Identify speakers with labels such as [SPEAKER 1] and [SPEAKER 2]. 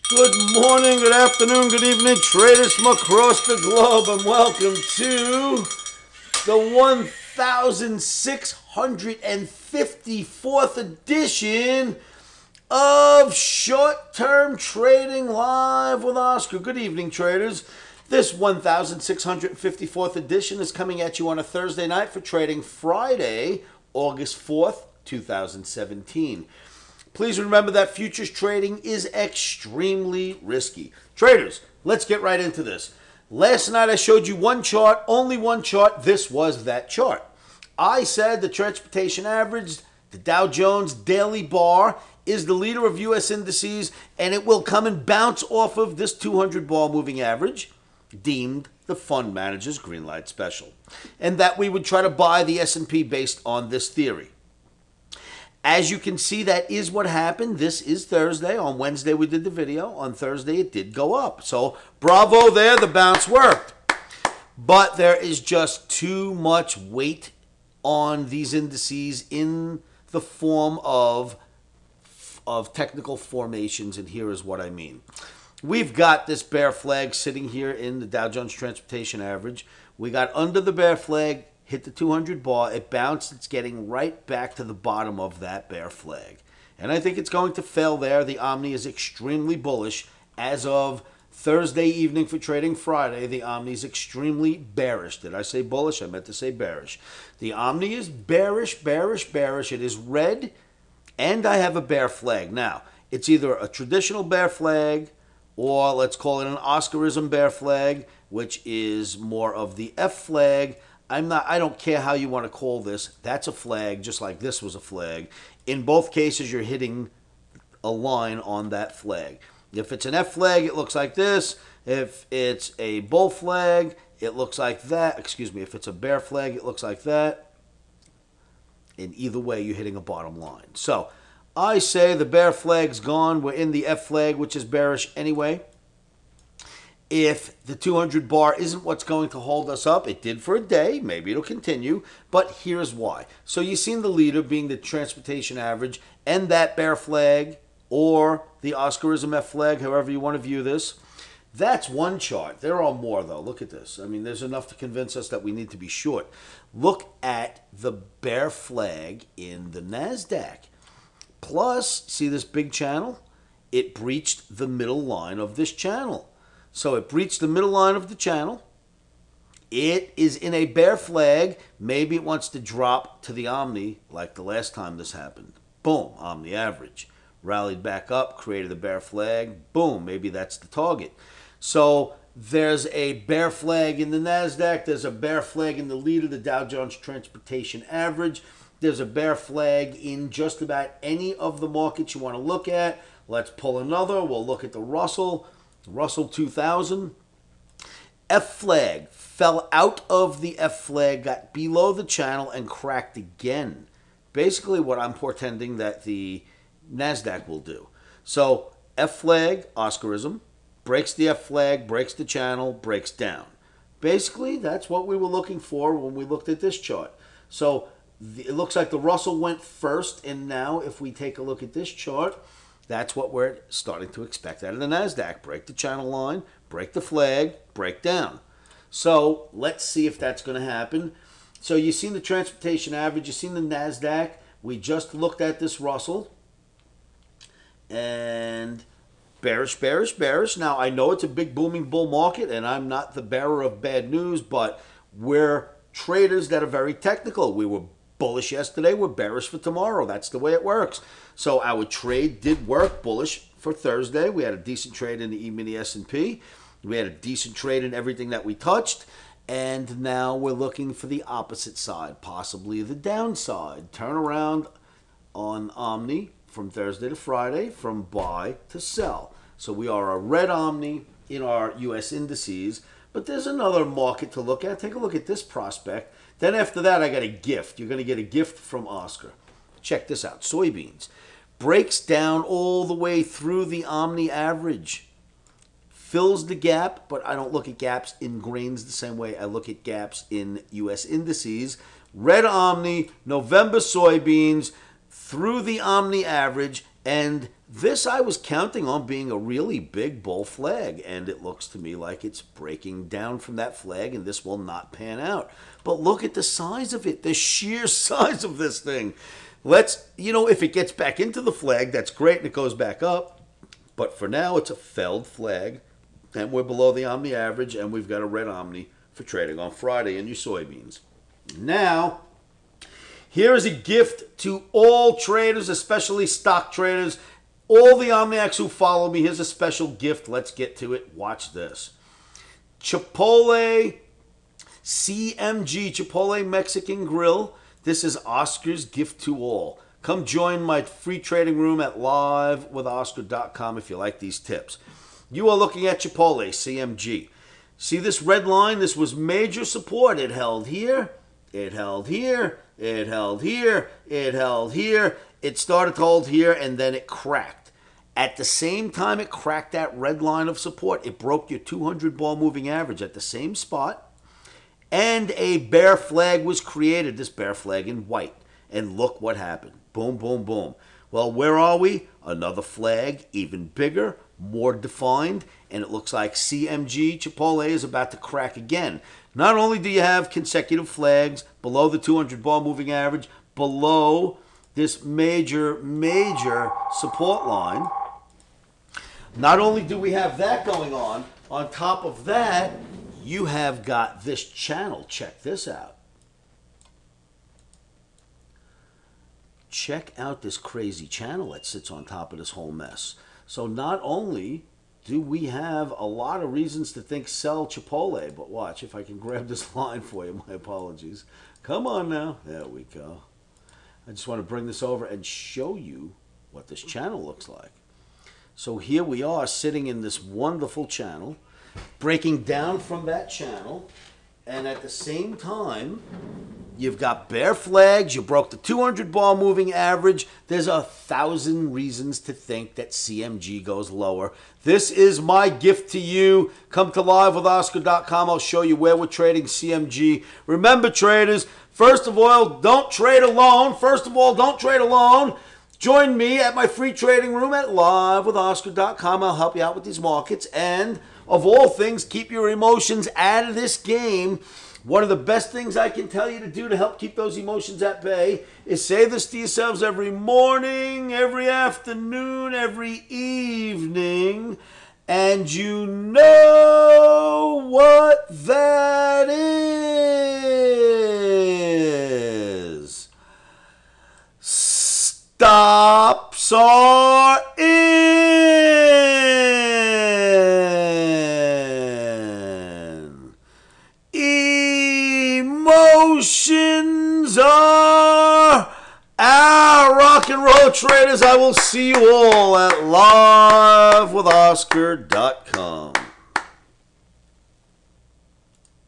[SPEAKER 1] Good morning, good afternoon, good evening, traders from across the globe, and welcome to the 1654th edition of Short-Term Trading Live with Oscar. Good evening, traders. This 1654th edition is coming at you on a Thursday night for trading Friday, August 4th, 2017. Please remember that futures trading is extremely risky. Traders, let's get right into this. Last night I showed you one chart, only one chart. This was that chart. I said the transportation average, the Dow Jones daily bar, is the leader of U.S. indices, and it will come and bounce off of this 200 bar moving average, deemed the fund manager's green light special, and that we would try to buy the S&P based on this theory. As you can see, that is what happened. This is Thursday. On Wednesday, we did the video. On Thursday, it did go up. So, bravo there. The bounce worked. But there is just too much weight on these indices in the form of technical formations, and here is what I mean. We've got this bear flag sitting here in the Dow Jones Transportation Average. We got under the bear flag, hit the 200 bar, it bounced, it's getting right back to the bottom of that bear flag. And I think it's going to fail there. The OMNI is extremely bullish. As of Thursday evening for trading Friday, the OMNI is extremely bearish. Did I say bullish? I meant to say bearish. The OMNI is bearish, bearish, bearish. It is red, and I have a bear flag. Now, it's either a traditional bear flag, or let's call it an Oscarism bear flag, which is more of the F flag. I don't care how you want to call this. That's a flag, just like this was a flag. In both cases, you're hitting a line on that flag. If it's an F flag, it looks like this. If it's a bull flag, it looks like that. Excuse me, if it's a bear flag, it looks like that. In either way, you're hitting a bottom line. So, I say the bear flag's gone. We're in the F flag, which is bearish anyway. If the 200 bar isn't what's going to hold us up, it did for a day, maybe it'll continue, but here's why. So you've seen the leader being the transportation average and that bear flag, or the Oscarism F flag, however you want to view this. That's one chart. There are more, though. Look at this. I mean, there's enough to convince us that we need to be short. Look at the bear flag in the Nasdaq. Plus, see this big channel? It breached the middle line of this channel. So it breached the middle line of the channel. It is in a bear flag. Maybe it wants to drop to the OMNI like the last time this happened. Boom, OMNI average. Rallied back up, created a bear flag. Boom, maybe that's the target. So there's a bear flag in the Nasdaq. There's a bear flag in the leader, the Dow Jones Transportation Average. There's a bear flag in just about any of the markets you want to look at. Let's pull another. We'll look at the Russell 2000. F flag fell out of the F flag, got below the channel, and cracked again. Basically what I'm portending that the Nasdaq will do. So F flag, Oscarism, breaks the F flag, breaks the channel, breaks down. Basically, that's what we were looking for when we looked at this chart. So it looks like the Russell went first, and now if we take a look at this chart, that's what we're starting to expect out of the Nasdaq. Break the channel line, break the flag, break down. So let's see if that's going to happen. So you've seen the transportation average, you've seen the Nasdaq. We just looked at this Russell. And bearish, bearish, bearish. Now, I know it's a big booming bull market, and I'm not the bearer of bad news, but we're traders that are very technical. We were bullish yesterday, we're bearish for tomorrow. That's the way it works. So our trade did work bullish for Thursday. We had a decent trade in the emini S&P. We had a decent trade in everything that we touched. And now we're looking for the opposite side, possibly the downside. Turn around on OMNI from Thursday to Friday, from buy to sell. So we are a red OMNI in our U.S. indices. But there's another market to look at. Take a look at this prospect. Then after that, I got a gift. You're going to get a gift from Oscar. Check this out. Soybeans breaks down all the way through the OMNI average. Fills the gap, but I don't look at gaps in grains the same way I look at gaps in U.S. indices. Red OMNI, November soybeans, through the OMNI average, and This I was counting on being a really big bull flag, and it looks to me like it's breaking down from that flag, and this will not pan out. But look at the size of it, the sheer size of this thing. If it gets back into the flag, that's great, and it goes back up. But for now, it's a failed flag, and we're below the OMNI average, and we've got a red OMNI for trading on Friday in your soybeans. Now, here is a gift to all traders, especially stock traders. All the Omniacs who follow me, here's a special gift. Let's get to it. Watch this. Chipotle CMG, Chipotle Mexican Grill. This is Oscar's gift to all. Come join my free trading room at livewithoscar.com if you like these tips. You are looking at Chipotle CMG. See this red line? This was major support. It held here. It held here. It held here. It held here. It started to hold here, and then it cracked. At the same time it cracked that red line of support, it broke your 200 ball moving average at the same spot, and a bear flag was created, this bear flag in white. And look what happened. Boom, boom, boom. Well, where are we? Another flag, even bigger, more defined, and it looks like CMG, Chipotle, is about to crack again. Not only do you have consecutive flags below the 200 ball moving average, below this major support line, not only do we have that going on top of that, you have got this channel. Check this out. Check out this crazy channel that sits on top of this whole mess. So not only do we have a lot of reasons to think sell Chipotle, but watch if I can grab this line for you. My apologies. Come on now. There we go. I just want to bring this over and show you what this channel looks like. So here we are sitting in this wonderful channel, breaking down from that channel, and at the same time, you've got bear flags, you broke the 200 ball moving average. There's 1,000 reasons to think that CMG goes lower. This is my gift to you. Come to livewithoscar.com. I'll show you where we're trading CMG. Remember, traders, first of all, don't trade alone. Join me at my free trading room at livewithoscar.com. I'll help you out with these markets. And of all things, keep your emotions out of this game. One of the best things I can tell you to do to help keep those emotions at bay is say this to yourselves every morning, every afternoon, every evening, and you know what that is. Stops are in. Emotions are out. Rock and roll, traders. I will see you all at livewithoscar.com.